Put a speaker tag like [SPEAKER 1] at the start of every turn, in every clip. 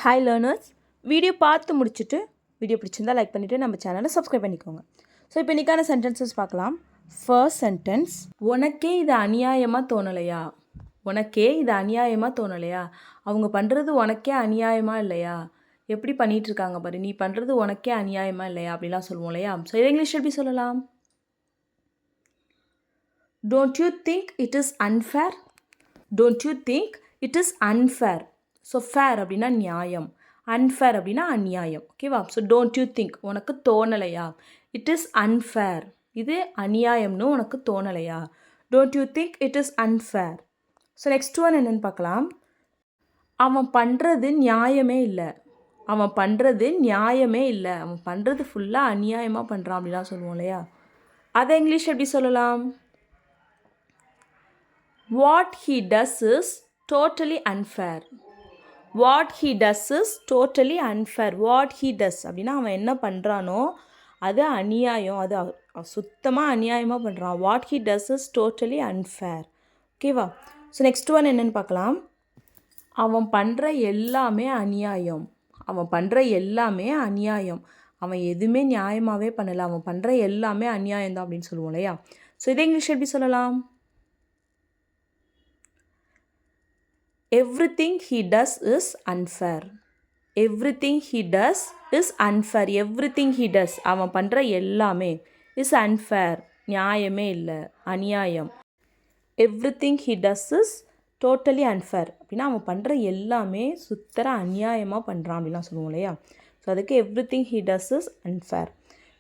[SPEAKER 1] Hi learners, video பார்த்து முடிச்சுட்டு video பிடிச்சிருந்தா லைக் பண்ணிவிட்டு நம்ம சேனலை சப்ஸ்கிரைப் பண்ணிக்கோங்க. ஸோ இப்போ இன்றைக்கான சென்டென்சஸ் பார்க்கலாம். ஃபர்ஸ்ட் சென்டென்ஸ், உனக்கே இது அநியாயமாக தோணலையா? உனக்கே இது அநியாயமாக தோணலையா? அவங்க பண்ணுறது உனக்கே அநியாயமாக இல்லையா? எப்படி பண்ணிகிட்ருக்காங்க பாரு, நீ பண்ணுறது உனக்கே அநியாயமாக இல்லையா அப்படிலாம் சொல்லுவோம் இல்லையா? ஸோ இதை இங்கிலீஷ் எப்படி சொல்லலாம்? Don't you think it is unfair? Don't you think it is unfair. So fair அப்படின்னா நியாயம், அன்ஃபேர் அப்படின்னா அநியாயம். ஓகேவா? ஸோ டோன்ட் யூ திங்க், உனக்கு தோணலையா? இட் இஸ் அன்ஃபேர், இது அநியாயம்னு உனக்கு தோணலையா? Don't you think it is unfair. So next one என்னென்னு பார்க்கலாம். அவன் பண்ணுறது நியாயமே இல்லை. அவன் பண்ணுறது நியாயமே இல்லை, அவன் பண்ணுறது ஃபுல்லாக அநியாயமாக பண்ணுறான் அப்படிலாம் சொல்லுவோம் இல்லையா? அதை இங்கிலீஷ் எப்படி சொல்லலாம்? What he does is totally unfair. What he does is totally unfair. What he does அப்படின்னா அவன் என்ன பண்ணுறானோ அது அநியாயம், அது சுத்தமாக அநியாயமாக பண்ணுறான். What he does is totally unfair. ஓகேவா? ஸோ நெக்ஸ்ட் ஒன் என்னென்னு பார்க்கலாம். அவன் பண்ணுற எல்லாமே அநியாயம். அவன் பண்ணுற எல்லாமே அநியாயம், அவன் எதுவுமே நியாயமாகவே பண்ணலை, அவன் பண்ணுற எல்லாமே அநியாயம் தான் அப்படின்னு சொல்லுவோம் இல்லையா? ஸோ இதை இங்கிலீஷ் எப்படி சொல்லலாம்? Everything he does is unfair. Everything he does is unfair. Everything he does, அவன் பண்ணுற எல்லாமே is unfair, நியாயமே இல்லை, அநியாயம். Everything he does is totally unfair அப்படின்னா அவன் பண்ணுற எல்லாமே சுத்தர அநியாயமாக பண்ணுறான் அப்படிலாம் சொல்லுவோம் இல்லையா? ஸோ அதுக்கு everything he does is unfair.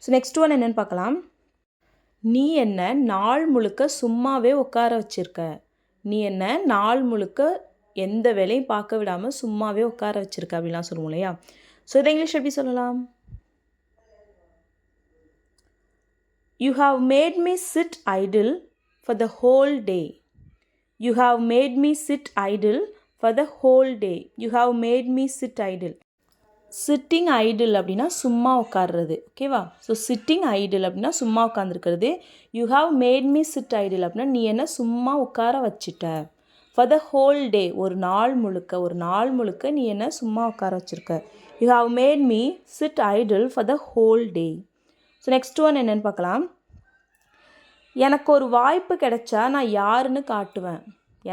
[SPEAKER 1] So next one என்னென்னு பார்க்கலாம். நீ என்ன நாள் முழுக்க சும்மாவே உட்கார வச்சிருக்க. நீ என்ன நாள் முழுக்க எந்த வேலையும் பார்க்க விடாமல் சும்மாவே உட்கார வச்சிருக்க அப்படிலாம் சொல்லுவோம் இல்லையா? ஸோ இதை இங்கிலீஷ் எப்படி சொல்லலாம்? You have made me sit idle for the whole day. You have made me sit idle for the whole day. You have made me sit idle. Sitting idle அப்படின்னா சும்மா உட்கார்றது. ஓகேவா? ஸோ சிட்டிங் ஐடில் அப்படின்னா சும்மா உட்காந்துருக்கிறது. You have made me sit idle அப்படின்னா நீ என்ன சும்மா உட்கார வச்சிட்ட. ஃபார் த ஹோல் டே, ஒரு நாள் முழுக்க நீ என்ன சும்மா உட்கார வச்சுருக்க. You have made me sit idle for the whole day. So next one என்னென்னு பார்க்கலாம். எனக்கு ஒரு வாய்ப்பு கிடைச்சா நான் யாருன்னு காட்டுவேன்.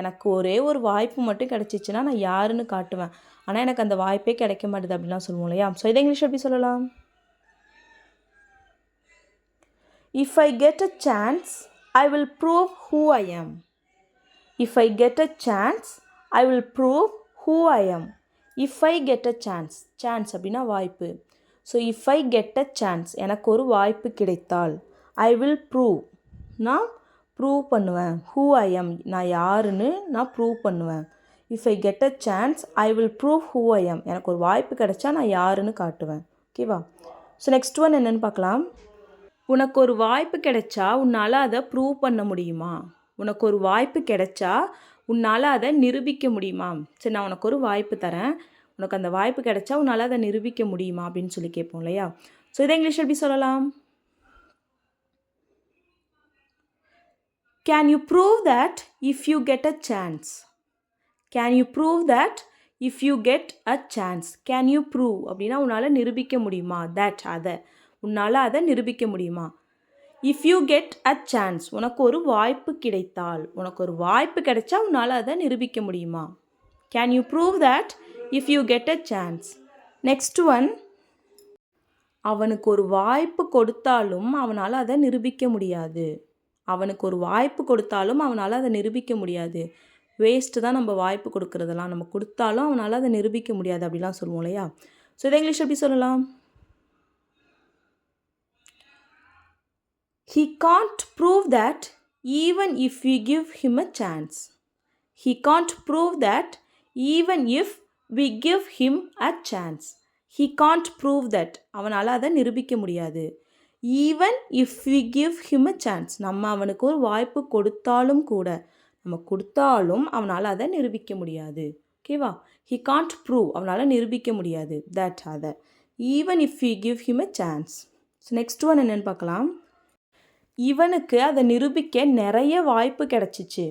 [SPEAKER 1] எனக்கு ஒரே ஒரு வாய்ப்பு மட்டும் கிடைச்சிச்சுன்னா நான் யாருன்னு காட்டுவேன், ஆனால் எனக்கு அந்த வாய்ப்பே கிடைக்க மாட்டேது அப்படிலாம் சொல்லுவோம் இல்லையா? ஸோ இதை இங்கிலீஷ் எப்படி சொல்லலாம்? If I get a chance I will prove who I am. If I get a chance, I will prove who I am. If I get a chance, chance அப்படின்னா வாய்ப்பு. So if I get a chance, எனக்கு ஒரு வாய்ப்பு கிடைத்தால், I will prove, நான் prove பண்ணுவேன். who I am, நான் யாருன்னு நான் ப்ரூவ் பண்ணுவேன். if I get a chance, I will prove who I am. எனக்கு ஒரு வாய்ப்பு கிடைச்சா நான் யாருன்னு காட்டுவேன். ஓகேவா? ஸோ நெக்ஸ்ட் ஒன் என்னென்னு பார்க்கலாம். உனக்கு ஒரு வாய்ப்பு கிடைச்சா உன்னால் அதை ப்ரூவ் பண்ண முடியுமா? உனக்கு ஒரு வாய்ப்பு கிடைச்சா உன்னால் அதை நிரூபிக்க முடியுமா? சரி, நான் உனக்கு ஒரு வாய்ப்பு தரேன், உனக்கு அந்த வாய்ப்பு கிடைச்சா உன்னால் அதை நிரூபிக்க முடியுமா அப்படின்னு சொல்லி கேட்போம் இல்லையா? ஸோ இதை இங்கிலீஷ் எப்படி சொல்லலாம்? Can you prove that if you get a chance. Can you prove that if you get a chance. Can you prove அப்படின்னா உன்னால் நிரூபிக்க முடியுமா? தட், அதை உன்னால் அதை நிரூபிக்க முடியுமா? If you get a chance, உனக்கு ஒரு வாய்ப்பு கிடைத்தால், உனக்கு ஒரு வாய்ப்பு கிடைச்சா உன்னால் அதை நிரூபிக்க முடியுமா? Can you prove that if you get a chance. Next one, அவனுக்கு ஒரு வாய்ப்பு கொடுத்தாலும் அவனால் அதை நிரூபிக்க முடியாது. அவனுக்கு ஒரு வாய்ப்பு கொடுத்தாலும் அவனால் அதை நிரூபிக்க முடியாது. வேஸ்ட்டு தான் நம்ம வாய்ப்பு கொடுக்குறதெல்லாம், நம்ம கொடுத்தாலும் அவனால் அதை நிரூபிக்க முடியாது அப்படிலாம் சொல்லுவோம் இல்லையா? ஸோ இதை இங்கிலீஷ் எப்படி சொல்லலாம்? He can't prove that even if we give him a chance. He can't prove that even if we give him a chance. He can't prove that. அவனால் அதை நிரூபிக்க முடியாது. Even if we give him a chance. நம்ம அவனுக்கு ஒரு வாய்ப்பு கொடுத்தாலும் கூட, நம்ம கொடுத்தாலும் அவனால் அதை நிரூபிக்க முடியாது. ஓகேவா? He can't prove, அவனால் நிரூபிக்க முடியாது. that, அதை. Even if we give him a chance. So next one என்னென்னு பார்க்கலாம். இவனுக்கு அதை நிரூபிக்க நிறைய வாய்ப்பு கிடச்சிச்சு.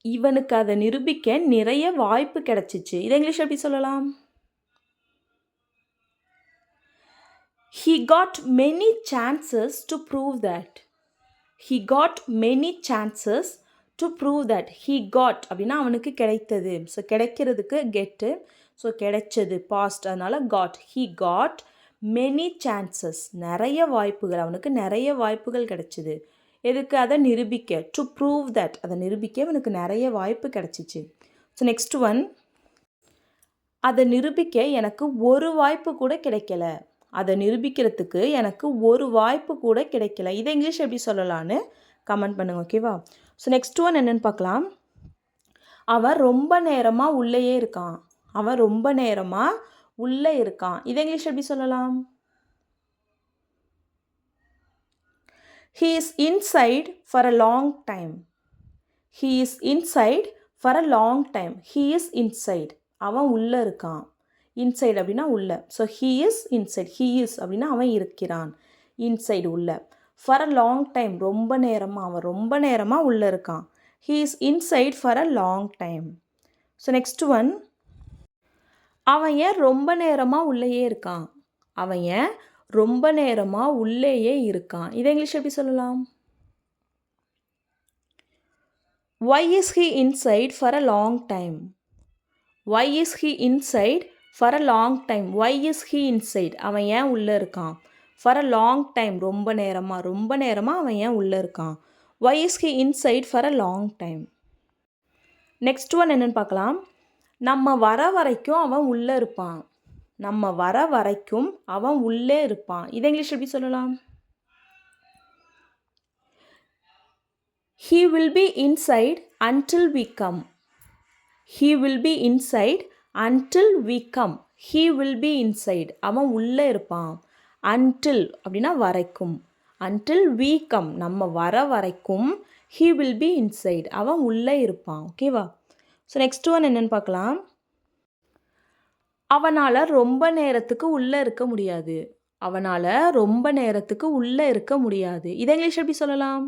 [SPEAKER 1] இவனுக்கு அதை நிரூபிக்க நிறைய வாய்ப்பு கிடச்சிச்சு. இதை இங்கிலீஷ் எப்படி சொல்லலாம்? He got many chances to prove that. He got many chances to prove that. He got அப்படின்னா அவனுக்கு கிடைத்தது. ஸோ கிடைக்கிறதுக்கு கெட்டு. ஸோ கிடைச்சது பாஸ்ட், அதனால் got. He got many chances. நிறைய வாய்ப்புகள், அவனுக்கு நிறைய வாய்ப்புகள் கிடைச்சிது. எதுக்கு? அதை நிரூபிக்க. டு ப்ரூவ் தட், அதை நிரூபிக்க அவனுக்கு நிறைய வாய்ப்பு கிடைச்சிச்சு. ஸோ நெக்ஸ்ட் ஒன், அதை நிரூபிக்க எனக்கு ஒரு வாய்ப்பு கூட கிடைக்கல. அதை நிரூபிக்கிறதுக்கு எனக்கு ஒரு வாய்ப்பு கூட கிடைக்கல. இதை இங்கிலீஷ் எப்படி சொல்லலான்னு கமெண்ட் பண்ணுங்க, ஓகேவா? ஸோ நெக்ஸ்ட் ஒன் என்னென்னு பார்க்கலாம். அவன் ரொம்ப நேரமாக உள்ளேயே இருக்கான். அவன் ரொம்ப நேரமாக உள்ளே இருக்கான். இதை இங்கிலீஷ் எப்படி சொல்லலாம்? He is inside for a long time. He is inside for a long time. He is inside. அவன் உள்ளே இருக்கான். இன்சைட் அப்படின்னா உள்ள. So he is inside. He is அப்படின்னா அவன் இருக்கிறான். இன்சைடு உள்ள. for a long time ரொம்ப நேரமாக, அவன் ரொம்ப நேரமாக உள்ளே இருக்கான். He is inside for a long time. So next one, அவன் ஏன் ரொம்ப நேரமாக உள்ளேயே இருக்கான். அவன் ஏன் ரொம்ப நேரமாக உள்ளேயே இருக்கான். இதை இங்கிலீஷ் எப்படி சொல்லலாம்? Why is he inside for a long time? Why is he inside for a long time? Why is he inside? அவன் ஏன் உள்ளே இருக்கான். for a long time ரொம்ப நேரமாக, ரொம்ப நேரமாக அவன் ஏன் உள்ளே இருக்கான். Why is he inside for a long time? Next one என்னென்னு பார்க்கலாம். நம்ம வர வரைக்கும் அவன் உள்ளே இருப்பான். நம்ம வர வரைக்கும் அவன் உள்ளே இருப்பான். இதை இங்கிலீஷ் எப்படி சொல்லலாம்? He will be inside until we come. He will be inside until we come. He will be inside. அவன் உள்ளே இருப்பான். until அப்படின்னா வரைக்கும். until we come, நம்ம வர வரைக்கும் he will be inside. அவன் உள்ளே இருப்பான், ஓகேவா? ஸோ நெக்ஸ்ட் ஒன் என்னென்னு பார்க்கலாம். அவனால் ரொம்ப நேரத்துக்கு உள்ளே இருக்க முடியாது. அவனால் ரொம்ப நேரத்துக்கு உள்ளே இருக்க முடியாது. இதை இங்கிலீஷ் எப்படி சொல்லலாம்?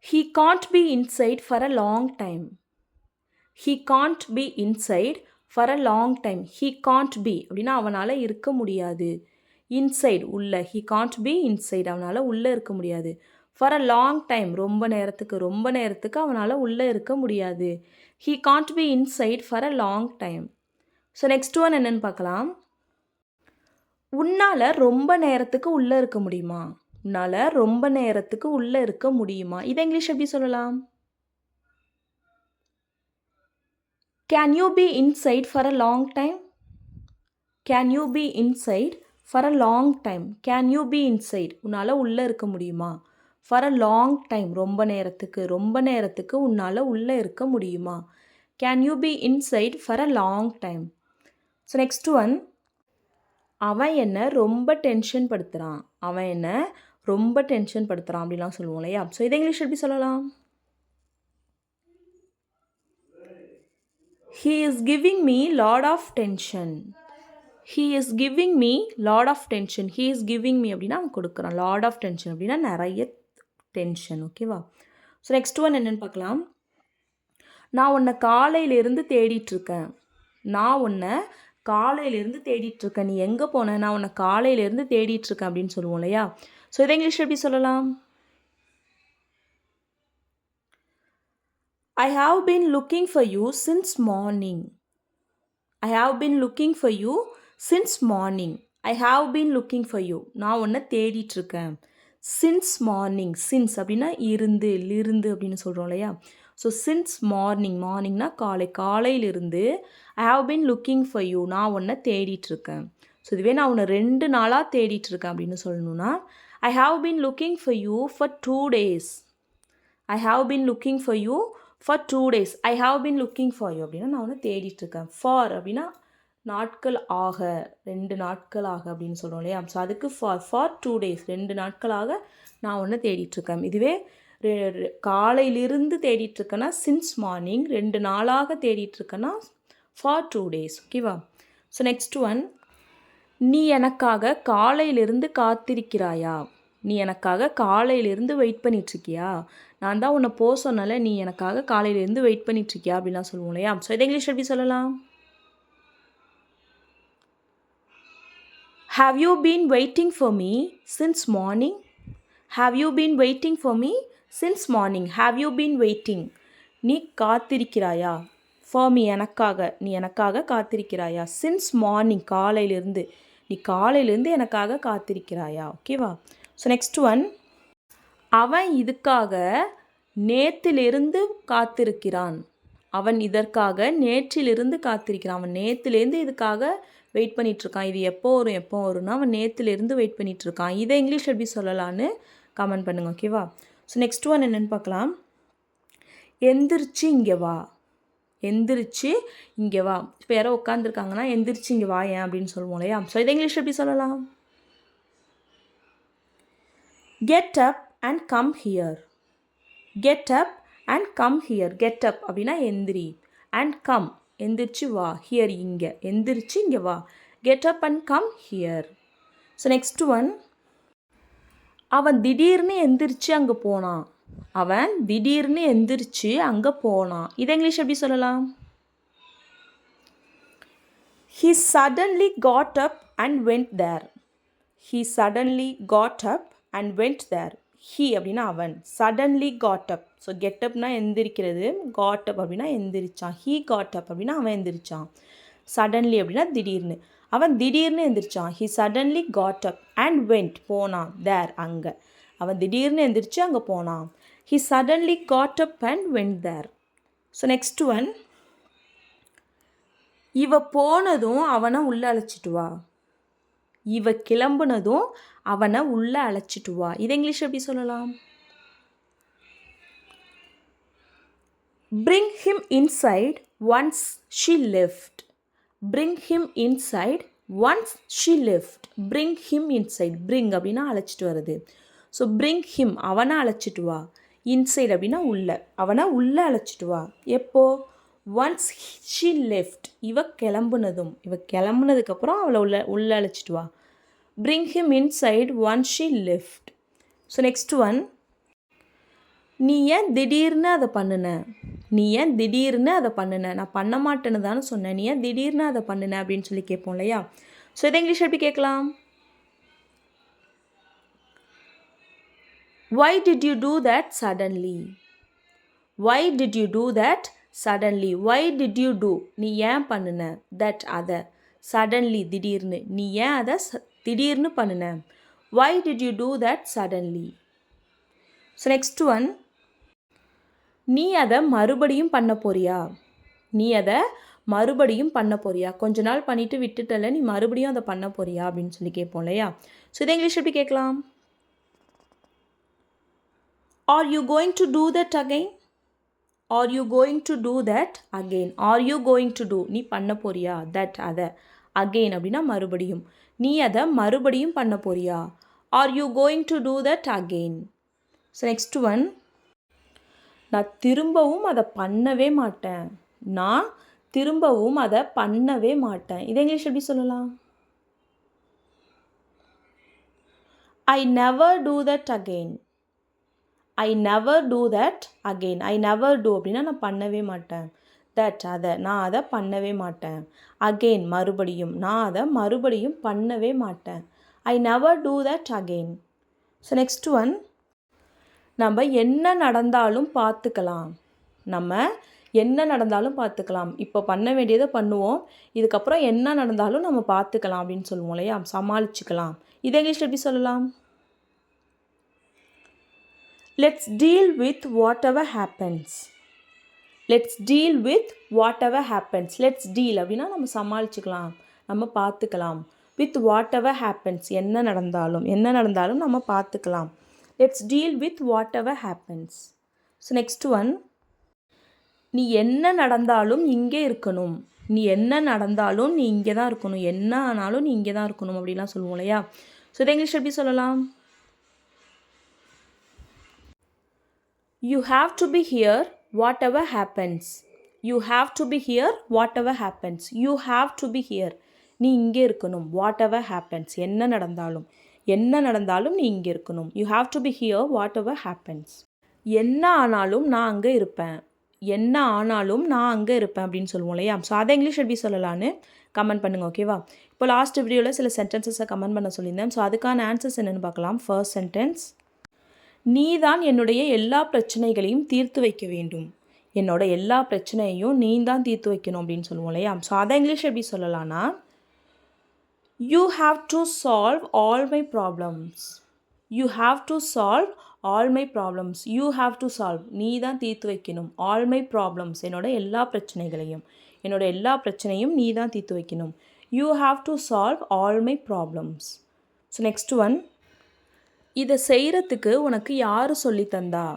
[SPEAKER 1] He can't be inside for a long time. He can't be inside for a long time. He can't be அப்படின்னா அவனால் இருக்க முடியாது. இன்சைட் உள்ள. He can't be inside, அவனால் உள்ளே இருக்க முடியாது. for a long time ரொம்ப நேரத்துக்கு, ரொம்ப நேரத்துக்கு அவனால் உள்ளே இருக்க முடியாது. He can't be inside for a long time. So next one என்னென்னு பார்க்கலாம். உன்னால் ரொம்ப நேரத்துக்கு உள்ளே இருக்க முடியுமா. உன்னால் ரொம்ப நேரத்துக்கு உள்ளே இருக்க முடியுமா. இதை இங்கிலீஷ் எப்படி சொல்லலாம்? Can you be inside for a long time? Can you be inside for a long time? Can you be inside? உன்னால் உள்ளே இருக்க முடியுமா. for a long time ரொம்ப நேரத்துக்கு, ரொம்ப நேரத்துக்கு உன்னால் உள்ளே இருக்க முடியுமா. Can you be inside for a long time? So next one, அவன் என்ன ரொம்ப டென்ஷன் படுத்துகிறான். அவன் என்ன ரொம்ப டென்ஷன் படுத்துகிறான் அப்படிலாம் சொல்லுவோம் இல்லையா. ஸோ இதை இங்கிலீஷ் எப்படி சொல்லலாம்? He is giving me lot of tension. He is giving me lot of tension. He is giving me அப்படின்னா அவன் கொடுக்குறான். lot of tension அப்படின்னா நிறைய டென்ஷன், ஓகேவா? ஸோ நெக்ஸ்ட் ஒன் என்னென்னு பார்க்கலாம். நான் உன்னை காலையிலேருந்து தேடிட்டுருக்கேன். நான் உன்னை காலையிலேருந்து தேடிட்டுருக்கேன். நீ எங்கே போன? நான் உன்னை காலையிலேருந்து தேடிட்டுருக்கேன் அப்படின்னு சொல்லுவோம் இல்லையா. ஸோ இதை இங்கிலீஷ் எப்படி சொல்லலாம்? I have been looking for you since morning. I have been looking for you since morning. I have been looking for you. நான் உன்னை தேடிட்டுருக்கேன். since morning. since அப்படின்னா இருந்து, அப்படின்னு சொல்கிறோம் இல்லையா. ஸோ since morning, மார்னிங்னா காலை, காலையிலிருந்து I have been looking for you, நான் உன்னை தேடிட்டுருக்கேன். ஸோ இதுவே நான் உன்னை 2 நாளாக தேடிட்டுருக்கேன் அப்படின்னு சொல்லணும்னா I have been looking for you for 2 days. I have been looking for you for 2 days. I have been looking for you அப்படின்னா நான் உன்னை தேடிட்டுருக்கேன். for அப்படின்னா நாட்கள் ஆக, 2 நாட்களாக அப்படின்னு சொல்கிறோம் இல்லையா. ஸோ அதுக்கு for 2 days, 2 நாட்களாக நான் உன்னை தேடிட்டுருக்கேன். இதுவே காலையிலிருந்து தேடிட்டுருக்கேன்னா since morning, 2 நாளாக தேடிட்டுருக்கேன்னா for 2 days, ஓகேவா. ஸோ நெக்ஸ்ட் ஒன், நீ எனக்காக காலையிலிருந்து காத்திருக்கிறாயா. நீ எனக்காக காலையிலேருந்து வெயிட் பண்ணிகிட்ருக்கியா. நான் தான் உன்னை போக சொன்னால நீ எனக்காக காலையிலேருந்து வெயிட் பண்ணிகிட்ருக்கியா அப்படின்லாம் சொல்லுவோம் இல்லையா. ஸோ இதை இங்கிலீஷ் எப்படி சொல்லலாம்? Have you been waiting for me since morning? Have you been waiting for me since morning? Have you been waiting? நீ காத்திருக்கிறாயா? For me எனக்காக நீ எனக்காக காத்திருக்கிறாயா? Since morning காலையிலிருந்து நீ காலையிலிருந்து எனக்காக காத்திருக்கிறாயா? ஓகேவா? ஸோ நெக்ஸ்ட் ஒன், அவன் இதுக்காக நேத்திலிருந்து காத்திருக்கிறான். அவன் இதற்காக நேற்றிலிருந்து காத்திருக்கிறான். அவன் நேத்திலேருந்து இதுக்காக வெயிட் பண்ணிகிட்ருக்கான். இது எப்போ வரும்னா அவன் நேத்திலேருந்து வெயிட் பண்ணிகிட்ருக்கான். இதை இங்கிலீஷ் எப்படி சொல்லலான்னு கமெண்ட் பண்ணுங்க. ஓகேவா? ஸோ நெக்ஸ்ட் ஒன் என்னென்னு பார்க்கலாம். எந்திரிச்சு இங்கே வா. எந்திரிச்சு இங்கே வா. இப்போ யாரோ உட்காந்துருக்காங்கன்னா எந்திரிச்சு இங்கே வா ஏன் அப்படின்னு சொல்லுவோம் இல்லையா? ஸோ இதை இங்கிலீஷ் எப்படி சொல்லலாம்? Get up and come here. Get up and come here. Get up அப்படின்னா எந்திரி, அண்ட் கம் எந்திரிச்சு வா, ஹியர் இங்கே, எந்திரிச்சு இங்கே வா. Get up and come here. So next one, அவன் திடீர்னு எந்திரிச்சு அங்கே போனான். அவன் திடீர்னு எந்திரிச்சு அங்கே போனான். இதை இங்கிலீஷ் எப்படி சொல்லலாம்? He suddenly got up and went there. He suddenly got up and went there. He அப்படின்னா அவன். Suddenly got up. So get அப்னா எந்திரிக்கிறது, got up அப்படின்னா எந்திரிச்சான். He got up அப்படின்னா அவன் எந்திரிச்சான். Suddenly அப்படின்னா திடீர்னு. அவன் திடீர்னு எந்திரிச்சான். He suddenly got up and went போனான். there அங்கே. அவன் திடீர்னு எந்திரிச்சு அங்கே போனான். He suddenly got up and went there. So next one, இவ போனதும் அவனை உள்ளே அழைச்சிட்டு வா. இவ கிளம்புனதும் அவனை உள்ளே அழைச்சிட்டு வா. இதை இங்கிலீஷ் எப்படி சொல்லலாம்? Bring him inside once she left. Bring him inside once she left. Bring him inside. Bring அப்படின்னா அழைச்சிட்டு வருது. ஸோ bring him அவனை அழைச்சிட்டு வா. inside அப்படின்னா உள்ளே, அவனை உள்ளே அழைச்சிட்டு வா. எப்போ? once she left. இவ கிளம்புனதுக்கப்புறம் அவளை உள்ளே அழைச்சிட்டு வா. bring him inside once she left. So next one, நீ ஏன் திடீர்னு அதை பண்ணுன? நீ ஏன் திடீர்னு அதை பண்ணுன? நான் பண்ண மாட்டேன்னு தானே சொன்னேன், நீ ஏன் திடீர்னு அதை பண்ணுன அப்படின்னு சொல்லி கேட்போம் இல்லையா? ஸோ இதை இங்கிலீஷ் எப்படி கேட்கலாம்? Why did you do that suddenly? Why did you do that suddenly? Why did you do? நீ ஏன் பண்ணுன? that அதை. suddenly திடீர்னு. நீ ஏன் அதை திடீர்னு பண்ணுன? Why did you do that suddenly? So next one, நீ அதை மறுபடியும் பண்ண போறியா? நீ அதை மறுபடியும் பண்ண போறியா? கொஞ்ச நாள் பண்ணிவிட்டு விட்டுட்டல, நீ மறுபடியும் அதை பண்ண போறியா அப்படின்னு சொல்லி கேட்போம் இல்லையா? ஸோ இதை இங்கிலீஷ் எப்படி கேட்கலாம்? Are you going to do that again? Are you going to do that again? Are you going to do? நீ பண்ண போறியா? that அதை. again அப்படின்னா மறுபடியும். நீ அதை மறுபடியும் பண்ண போறியா? Are you going to do that again? So next one, நான் திரும்பவும் அதை பண்ணவே மாட்டேன். நான் திரும்பவும் அதை பண்ணவே மாட்டேன். இதை இங்கிலீஷ் எப்படி சொல்லலாம்? I never do that again. I never do that again. I never do அப்படின்னா நான் பண்ணவே மாட்டேன். that அதை. நான் அதை பண்ணவே மாட்டேன். again மறுபடியும். நான் அதை மறுபடியும் பண்ணவே மாட்டேன். I never do that again. So next one, நம்ம என்ன நடந்தாலும் பார்த்துக்கலாம். நம்ம என்ன நடந்தாலும் பார்த்துக்கலாம். இப்போ பண்ண வேண்டியதை பண்ணுவோம், இதுக்கப்புறம் என்ன நடந்தாலும் நம்ம பார்த்துக்கலாம் அப்படின்னு சொல்லுவோம் இல்லையா? சமாளிச்சுக்கலாம். இதை இங்கிலீஷ் எப்படி சொல்லலாம்? Let's deal with whatever happens. Let's deal with whatever happens. Let's deal அப்படின்னா நம்ம சமாளிச்சுக்கலாம், நம்ம பார்த்துக்கலாம். with whatever happens என்ன நடந்தாலும் நம்ம பார்த்துக்கலாம். Let's deal with whatever happens. So next one, நீ என்ன நடந்தாலும் இங்கே இருக்கணும். நீ என்ன நடந்தாலும் நீ இங்கே தான் இருக்கணும். என்ன ஆனாலும் நீ இங்கே தான் இருக்கணும் அப்படிலாம் சொல்லுவோம் இல்லையா? ஸோ இதை இங்கிலீஷ் எப்படி சொல்லலாம்? You have to be here whatever happens. You have to be here whatever happens. You have to be here. நீ இங்கே இருக்கணும். whatever happens என்ன நடந்தாலும் நீ இங்கே இருக்கணும். You have to be here whatever happens. என்ன ஆனாலும் நான் அங்கே இருப்பேன். என்ன ஆனாலும் நான் அங்கே இருப்பேன் அப்படின்னு சொல்லுவோம் இல்லையா? ஸோ அதை இங்கிலீஷ் எப்படி சொல்லலான்னு கமெண்ட் பண்ணுங்கள், ஓகேவா? இப்போ லாஸ்ட் வீடியோவில் சில சென்டென்சஸை கமெண்ட் பண்ண சொல்லியிருந்தேன். ஸோ அதுக்கான ஆன்சர்ஸ் என்னென்னு பார்க்கலாம். ஃபர்ஸ்ட் சென்டென்ஸ், நீ தான் என்னுடைய எல்லா பிரச்சனைகளையும் தீர்த்து வைக்க வேண்டும். என்னோட எல்லா பிரச்சனையையும் நீ தான் தீர்த்து வைக்கணும் அப்படின்னு சொல்லுவோம் இல்லையா? ஸோ அதை இங்கிலீஷ் எப்படி சொல்லலாம்னா, you have to solve all my problems. You have to solve all my problems. You have to solve, நீ தான் தீர்த்து வைக்கணும். ஆல் மை ப்ராப்ளம்ஸ், என்னோட எல்லா பிரச்சனைகளையும். என்னோட எல்லா பிரச்சனையும் நீ தான் தீர்த்து வைக்கணும். You have to solve all my problems. So next one, இதை செய்கிறதுக்கு உனக்கு யார் சொல்லி தந்தா?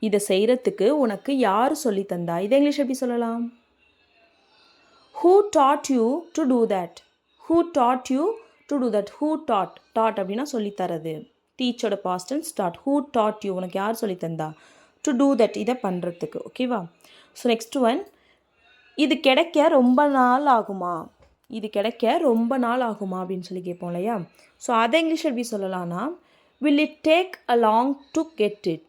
[SPEAKER 1] இதை செய்கிறதுக்கு உனக்கு யார் சொல்லி தந்தா? இதை இங்கிலீஷ் எப்படி சொல்லலாம்? Who taught you to do that? Who taught you to do that? Who taught? Taught அப்படின்னா சொல்லித்தரது. டீச்சோட past tense taught. Who taught you? உனக்கு யார் சொல்லி தந்தா? To do that, இதை பண்ணுறதுக்கு, ஓகேவா? ஸோ நெக்ஸ்ட் ஒன், இது கிடைக்க ரொம்ப நாள் ஆகுமா? இது கிடைக்க ரொம்ப நாள் ஆகுமா அப்படின்னு சொல்லி கேட்போம் இல்லையா? ஸோ அதை இங்கிலீஷ் எப்படி சொல்லலாம்னா, will it take a long to get it?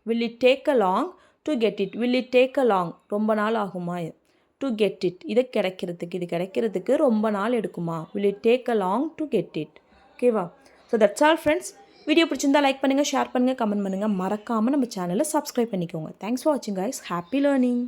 [SPEAKER 1] will it take a long to get it? will it take a long, ரொம்ப நாள் ஆகுமா to get it? இது கிடைக்கிறதுக்கு ரொம்ப நாள் எடுக்குமா? will it take a long to get it? ஓகேவா? So that's all friends. Video பிடிச்சிருந்தா like பண்ணுங்கள், ஷேர் பண்ணுங்கள், கமெண்ட் பண்ணுங்கள். மறக்காமல் நம்ம சேனலை சப்ஸ்கிரைப் பண்ணிக்கோங்க. தேங்க்ஸ் ஃபார் வாட்சிங் கைஸ். Happy learning.